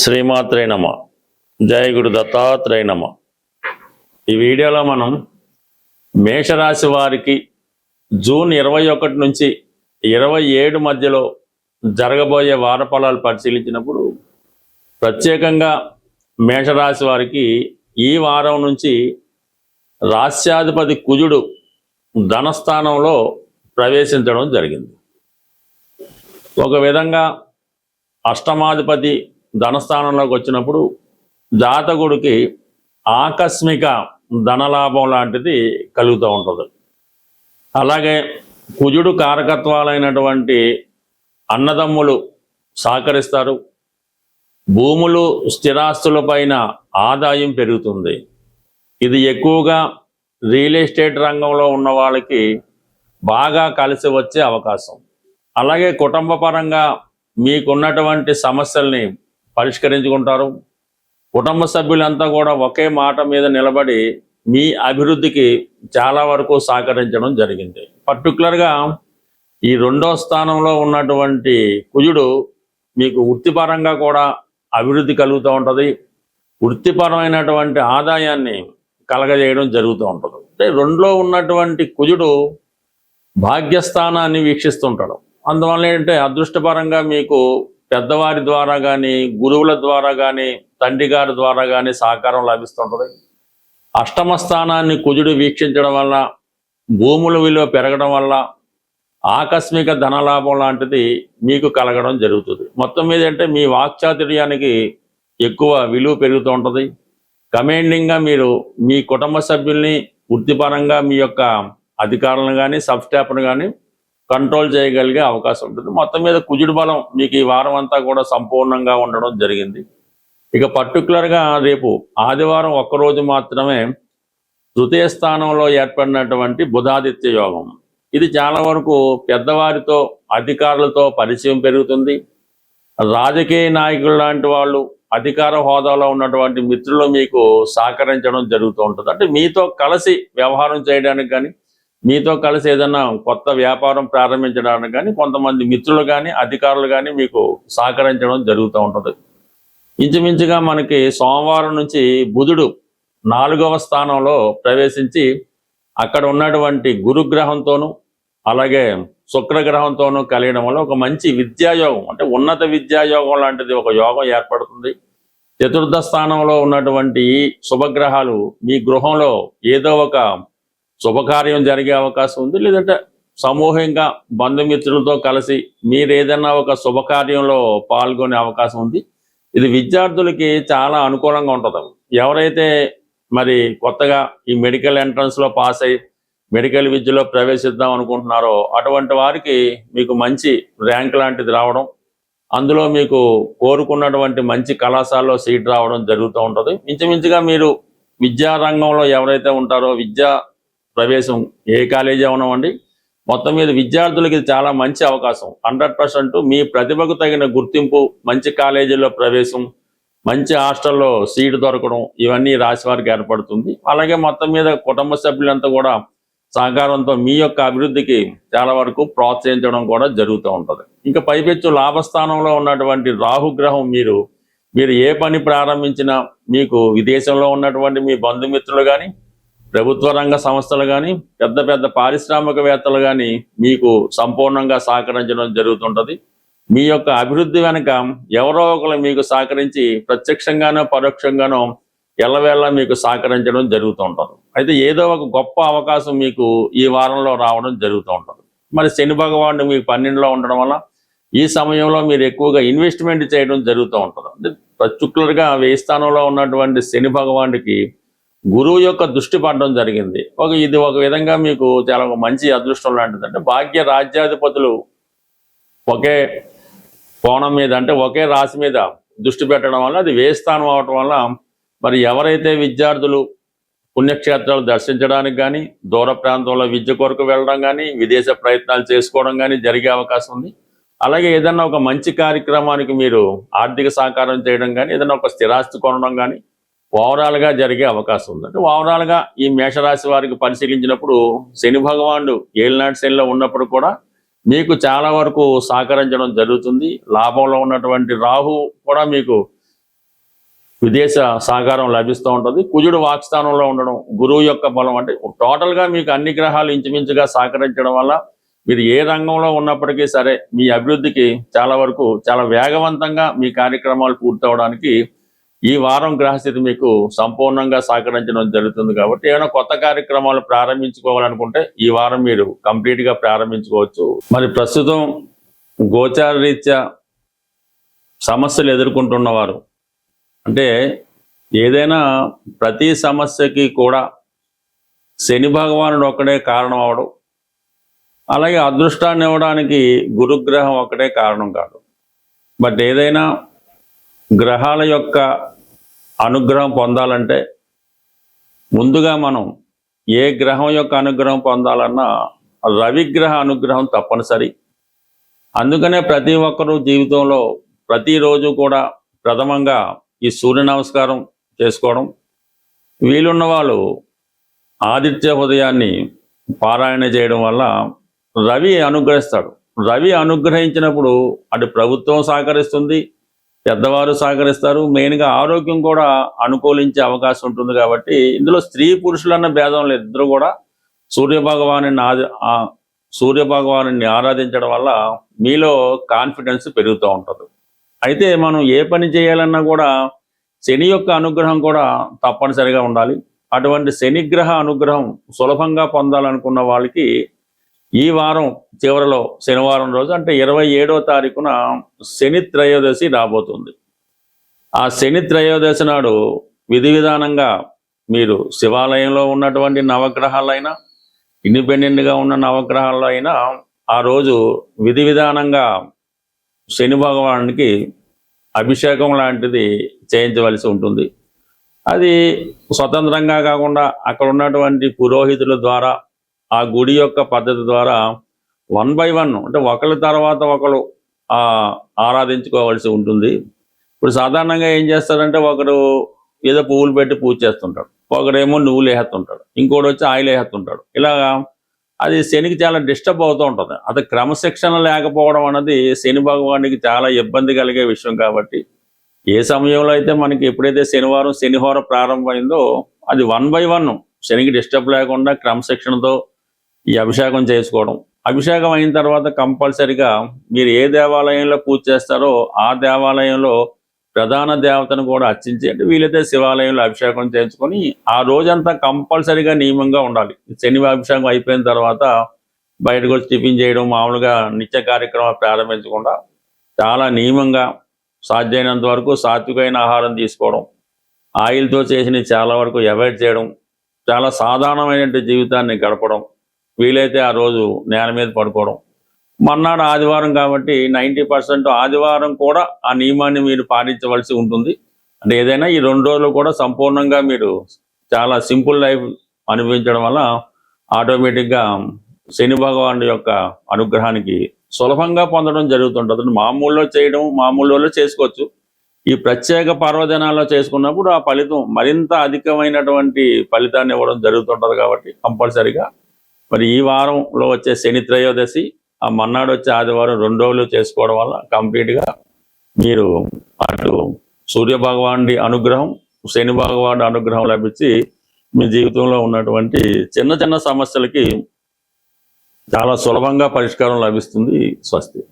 శ్రీమాత్రే నమ. జయ గురు దత్తాత్రేయ నమ. ఈ వీడియోలో మనం మేషరాశి వారికి జూన్ 21 నుంచి 27 మధ్యలో జరగబోయే వార ఫలాలు పరిశీలించినప్పుడు ప్రత్యేకంగా మేషరాశి వారికి ఈ వారం నుంచి రాస్యాధిపతి కుజుడు ధనస్థానంలో ప్రవేశించడం జరిగింది. ఒక విధంగా అష్టమాధిపతి ధనస్థానంలోకి వచ్చినప్పుడు జాతకుడికి ఆకస్మిక ధనలాభం లాంటిది కలుగుతూ ఉంటుంది. అలాగే కుజుడు కారకత్వాలైనటువంటి అన్నదమ్ములు సహకరిస్తారు. భూములు స్థిరాస్తుల పైన ఆదాయం పెరుగుతుంది. ఇది ఎక్కువగా రియల్ ఎస్టేట్ రంగంలో ఉన్న వాళ్ళకి బాగా కలిసి వచ్చే అవకాశం. అలాగే కుటుంబ పరంగా మీకున్నటువంటి సమస్యల్ని పరిష్కరించుకుంటారు. కుటుంబ సభ్యులంతా కూడా ఒకే మాట మీద నిలబడి మీ అభివృద్ధికి చాలా వరకు సహకరించడం జరిగింది. పర్టికులర్గా ఈ 2వ స్థానంలో ఉన్నటువంటి కుజుడు మీకు వృత్తిపరంగా కూడా అభివృద్ధి కలుగుతూ ఉంటుంది. వృత్తిపరమైనటువంటి ఆదాయాన్ని కలగజేయడం జరుగుతూ ఉంటుంది. అంటే 2లో ఉన్నటువంటి కుజుడు భాగ్యస్థానాన్ని వీక్షిస్తుంటాడు. అందువల్ల ఏంటంటే అదృష్టపరంగా మీకు పెద్దవారి ద్వారా కానీ, గురువుల ద్వారా కానీ, తండ్రి గారి ద్వారా కానీ సహకారం లభిస్తుంటుంది. అష్టమ స్థానాన్ని కుజుడు వీక్షించడం వల్ల భూముల విలువ పెరగడం వల్ల ఆకస్మిక ధనలాభం లాంటిది మీకు కలగడం జరుగుతుంది. మొత్తం మీద అంటే మీ వాక్చాతుర్యానికి ఎక్కువ విలువ పెరుగుతూ ఉంటుంది. కమాండింగ్గా మీరు మీ కుటుంబ సభ్యుల్ని వృత్తిపరంగా మీ యొక్క అధికారులను కానీ, సబ్ స్టాఫ్ను కానీ కంట్రోల్ చేయగలిగే అవకాశం ఉంటుంది. మొత్తం మీద కుజుడు బలం మీకు ఈ వారం అంతా కూడా సంపూర్ణంగా ఉండడం జరిగింది. ఇక పర్టికులర్గా రేపు ఆదివారం ఒక్కరోజు మాత్రమే తృతీయ స్థానంలో ఏర్పడినటువంటి బుధాదిత్య యోగం. ఇది చాలా వరకు పెద్దవారితో, అధికారులతో పరిచయం పెరుగుతుంది. రాజకీయ నాయకులు లాంటి వాళ్ళు, అధికార హోదాలో ఉన్నటువంటి మిత్రులు మీకు సహకరించడం జరుగుతూ ఉంటుంది. అంటే మీతో కలిసి వ్యవహారం చేయడానికి కానీ, మీతో కలిసి ఏదైనా కొత్త వ్యాపారం ప్రారంభించడానికి కానీ కొంతమంది మిత్రులు కానీ, అధికారులు కానీ మీకు సహకరించడం జరుగుతూ ఉంటుంది. ఇంచుమించుగా మనకి సోమవారం నుంచి బుధుడు 4వ స్థానంలో ప్రవేశించి అక్కడ ఉన్నటువంటి గురుగ్రహంతోనూ అలాగే శుక్రగ్రహంతోనూ కలియడం వల్ల ఒక మంచి విద్యాయోగం, అంటే ఉన్నత విద్యాయోగం లాంటిది ఒక యోగం ఏర్పడుతుంది. చతుర్థ స్థానంలో ఉన్నటువంటి ఈ శుభగ్రహాలు మీ గృహంలో ఏదో ఒక శుభకార్యం జరిగే అవకాశం ఉంది. లేదంటే సమూహంగా బంధుమిత్రులతో కలిసి మీరు ఏదైనా ఒక శుభకార్యంలో పాల్గొనే అవకాశం ఉంది. ఇది విద్యార్థులకి చాలా అనుకూలంగా ఉంటుంది. ఎవరైతే మరి కొత్తగా ఈ మెడికల్ ఎంట్రన్స్లో పాస్ అయ్యి మెడికల్ విద్యలో ప్రవేశిద్దాం అనుకుంటున్నారో అటువంటి వారికి మీకు మంచి ర్యాంక్ లాంటిది రావడం, అందులో మీకు కోరుకున్నటువంటి మంచి కళాశాలలో సీట్ రావడం జరుగుతూ ఉంటుంది. ఇంచుమించుగా మీరు విద్యారంగంలో ఎవరైతే ఉంటారో విద్యా ప్రవేశం ఏ కాలేజీ అవనివ్వండి, మొత్తం మీద విద్యార్థులకి ఇది చాలా మంచి అవకాశం. 100% మీ ప్రతిభకు తగిన గుర్తింపు, మంచి కాలేజీలో ప్రవేశం, మంచి హాస్టల్లో సీటు దొరకడం, ఇవన్నీ రాశి వారికి ఏర్పడుతుంది. అలాగే మొత్తం మీద కుటుంబ సభ్యులంతా కూడా సహకారంతో మీ యొక్క అభివృద్ధికి చాలా వరకు ప్రోత్సహించడం కూడా జరుగుతూ ఉంటుంది. ఇంకా పైపెచ్చు లాభస్థానంలో ఉన్నటువంటి రాహుగ్రహం మీరు ఏ పని ప్రారంభించినా మీకు విదేశంలో ఉన్నటువంటి మీ బంధుమిత్రులు కానీ, ప్రభుత్వ రంగ సంస్థలు కానీ, పెద్ద పెద్ద పారిశ్రామికవేత్తలు కానీ మీకు సంపూర్ణంగా సహకరించడం జరుగుతుంటుంది. మీ యొక్క అభివృద్ధి వెనుక ఎవరో ఒకరు మీకు సహకరించి ప్రత్యక్షంగానో పరోక్షంగానో ఎల్లవేళ మీకు సహకరించడం జరుగుతూ ఉంటుంది. అయితే ఏదో ఒక గొప్ప అవకాశం మీకు ఈ వారంలో రావడం జరుగుతూ ఉంటుంది. మరి శని భగవానుడు మీకు 12లో ఉండడం వల్ల ఈ సమయంలో మీరు ఎక్కువగా ఇన్వెస్ట్మెంట్ చేయడం జరుగుతూ ఉంటుంది. అంటే పర్టికులర్గా 10వ స్థానంలో ఉన్నటువంటి శని భగవానుడికి గురువు యొక్క దృష్టి పడడం జరిగింది. ఇది ఒక విధంగా మీకు చాలా మంచి అదృష్టం లాంటిది. అంటే భాగ్య రాజ్యాధిపతులు ఒకే కోణం మీద, అంటే ఒకే రాశి మీద దృష్టి పెట్టడం వల్ల అది 10వ స్థానం అవటం వల్ల మరి ఎవరైతే విద్యార్థులు పుణ్యక్షేత్రాలు దర్శించడానికి కానీ, దూర ప్రాంతంలో విద్య కొరకు వెళ్ళడం కానీ, విదేశ ప్రయత్నాలు చేసుకోవడం కానీ జరిగే అవకాశం ఉంది. అలాగే ఏదైనా ఒక మంచి కార్యక్రమానికి మీరు ఆర్థిక సహకారం చేయడం కానీ, ఏదైనా ఒక స్థిరాస్తి కొనడం కానీ ఓవరాల్గా జరిగే అవకాశం ఉంది. అంటే ఓవరాల్గా ఈ మేషరాశి వారికి పరిశీలించినప్పుడు శని భగవానుడు ఏలినాటి శనిలో ఉన్నప్పుడు కూడా మీకు చాలా వరకు సహకరించడం జరుగుతుంది. లాభంలో ఉన్నటువంటి రాహు కూడా మీకు విదేశ సహకారం లభిస్తూ ఉంటుంది. కుజుడు వాక్స్థానంలో ఉండడం, గురువు యొక్క బలం, అంటే టోటల్గా మీకు అన్ని గ్రహాలు ఇంచుమించుగా సహకరించడం వల్ల మీరు ఏ రంగంలో ఉన్నప్పటికీ సరే మీ అభివృద్ధికి చాలా వరకు చాలా వేగవంతంగా మీ కార్యక్రమాలు పూర్తవడానికి ఈ వారం గ్రహస్థితి మీకు సంపూర్ణంగా సహకరించడం జరుగుతుంది. కాబట్టి ఏమైనా కొత్త కార్యక్రమాలు ప్రారంభించుకోవాలనుకుంటే ఈ వారం మీరు కంప్లీట్గా ప్రారంభించుకోవచ్చు. మరి ప్రస్తుతం గోచార రీత్యా సమస్యలు ఎదుర్కొంటున్నవారు, అంటే ఏదైనా ప్రతి సమస్యకి కూడా శని భగవానుడు ఒక్కడే కారణం అవడం, అలాగే అదృష్టాన్ని ఇవ్వడానికి గురుగ్రహం ఒక్కటే కారణం కాదు. బట్ ఏదైనా గ్రహాల యొక్క అనుగ్రహం పొందాలంటే ముందుగా మనం ఏ గ్రహం యొక్క అనుగ్రహం పొందాలన్నా రవిగ్రహ అనుగ్రహం తప్పనిసరి. అందుకనే ప్రతి ఒక్కరూ జీవితంలో ప్రతిరోజు కూడా ప్రథమంగా ఈ సూర్య నమస్కారం చేసుకోవడం, వీలున్న వాళ్ళు ఆదిత్య హృదయాన్ని పారాయణ చేయడం వల్ల రవి అనుగ్రహిస్తాడు. రవి అనుగ్రహించినప్పుడు అటు ప్రభుత్వం సహకరిస్తుంది, పెద్దవారు సహకరిస్తారు, మెయిన్గా ఆరోగ్యం కూడా అనుకూలించే అవకాశం ఉంటుంది. కాబట్టి ఇందులో స్త్రీ పురుషులన్న భేదం లేదు, ఇద్దరు కూడా సూర్య భగవాను ఆరాధించడం వల్ల మీలో కాన్ఫిడెన్స్ పెరుగుతూ ఉంటుంది. అయితే మనం ఏ పని చేయాలన్నా కూడా శని యొక్క అనుగ్రహం కూడా తప్పనిసరిగా ఉండాలి. అటువంటి శనిగ్రహ అనుగ్రహం సులభంగా పొందాలనుకున్న వాళ్ళకి ఈ వారం చివరిలో శనివారం రోజు, అంటే 27వ తారీఖున శని త్రయోదశి రాబోతుంది. ఆ శని త్రయోదశి నాడు విధి విధానంగా మీరు శివాలయంలో ఉన్నటువంటి నవగ్రహాలైనా, ఇండిపెండెంట్గా ఉన్న నవగ్రహాల్లో అయినా ఆ రోజు విధి విధానంగా శని భగవానునికి అభిషేకం లాంటిది చేయించవలసి ఉంటుంది. అది స్వతంత్రంగా కాకుండా అక్కడ ఉన్నటువంటి పురోహితుల ద్వారా, ఆ గుడి యొక్క పద్ధతి ద్వారా 1 by 1, అంటే ఒకరి తర్వాత ఒకరు ఆరాధించుకోవాల్సి ఉంటుంది. ఇప్పుడు సాధారణంగా ఏం చేస్తారంటే ఒకరు ఏదో పువ్వులు పెట్టి పూజ చేస్తుంటాడు, ఒకడేమో నువ్వులు వేస్తుంటాడు, ఇంకోటి వచ్చి ఆయిల్ వేస్తుంటాడు. ఇలాగా అది శనికి చాలా డిస్టర్బ్ అవుతూ ఉంటుంది. అది క్రమశిక్షణ లేకపోవడం అన్నది శని భగవానికి చాలా ఇబ్బంది కలిగే విషయం. కాబట్టి ఏ సమయంలో అయితే మనకి ఎప్పుడైతే శనివారం శనిహోర ప్రారంభమైందో అది 1 by 1 శనికి డిస్టర్బ్ లేకుండా క్రమశిక్షణతో ఈ అభిషేకం చేసుకోవడం. అభిషేకం అయిన తర్వాత కంపల్సరిగా మీరు ఏ దేవాలయంలో పూజ చేస్తారో ఆ దేవాలయంలో ప్రధాన దేవతను కూడా అర్చించి, అంటే వీలైతే శివాలయంలో అభిషేకం చేయించుకొని ఆ రోజంతా కంపల్సరిగా నియమంగా ఉండాలి. శని అభిషేకం అయిపోయిన తర్వాత బయటకు వచ్చి టిఫిన్ చేయడం, మామూలుగా నిత్య కార్యక్రమాలు ప్రారంభించకుండా చాలా నియమంగా సాధ్యమైనంత వరకు సాత్వికమైన ఆహారం తీసుకోవడం, ఆయిల్తో చేసినవి చాలా వరకు అవాయిడ్ చేయడం, చాలా సాధారణమైన జీవితాన్ని గడపడం, వీలైతే ఆ రోజు నేల మీద పడుకోవడం. మర్నాడు ఆదివారం కాబట్టి 90% ఆదివారం కూడా ఆ నియమాన్ని మీరు పాటించవలసి ఉంటుంది. అంటే ఏదైనా ఈ 2 రోజులు కూడా సంపూర్ణంగా మీరు చాలా సింపుల్ లైఫ్ అనుభవించడం వల్ల ఆటోమేటిక్గా శని భగవానుడి యొక్క అనుగ్రహానికి సులభంగా పొందడం జరుగుతుంటుంది. మామూలులో చేసుకోవచ్చు. ఈ ప్రత్యేక పర్వదినాల్లో చేసుకున్నప్పుడు ఆ ఫలితం మరింత అధికమైనటువంటి ఫలితాన్ని ఇవ్వడం జరుగుతుంటుంది. కాబట్టి కంపల్సరిగా మరి ఈ వారంలో వచ్చే శని త్రయోదశి, ఆ మన్నాడు వచ్చే ఆదివారం 2 రోజులు చేసుకోవడం వల్ల కంప్లీట్గా మీరు అటు సూర్య భగవానుడి అనుగ్రహం, శని భగవానుడి అనుగ్రహం లభించి మీ జీవితంలో ఉన్నటువంటి చిన్న చిన్న సమస్యలకి చాలా సులభంగా పరిష్కారం లభిస్తుంది. స్వస్తి.